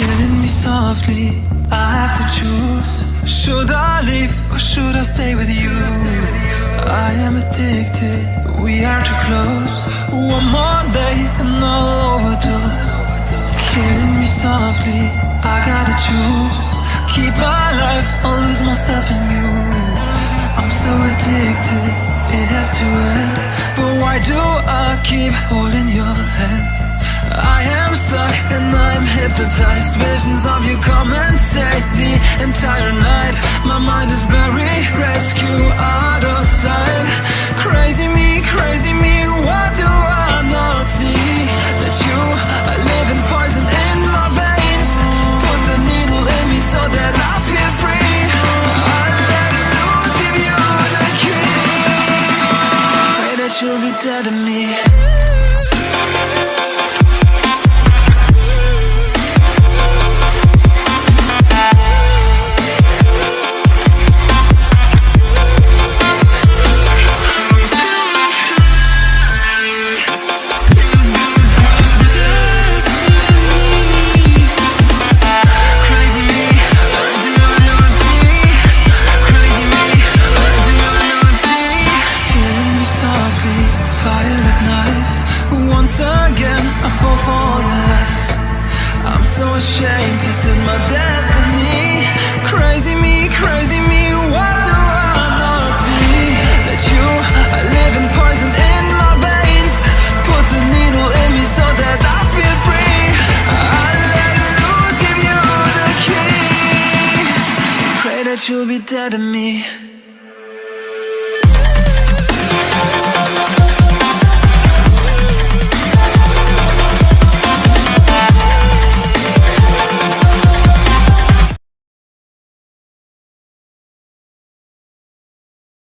killing me softly. I have to choose. Should I leave or should I stay with you? I am addicted, we are too close. One more day and I'll overdose. Killing me softly, I gotta choose. Keep my life or lose myself in you. I'm so addicted, it has to end. But why do I keep holding your hand? I am stuck and I'm hypnotized. Visions of you come and stay the entire night. My mind is buried, rescue out of sight. Crazy me, what do I not see? That you are living poison in my veins. Put the needle in me so that I feel free. I let loose, give you the key. Pray that you'll be dead to me. Once again, I fall for your lies. I'm so ashamed, this is my destiny. Crazy me, what do I not see? That you are living poison in my veins. Put the needle in me so that I feel free. I let loose, give you the key. Pray that you'll be dead to me.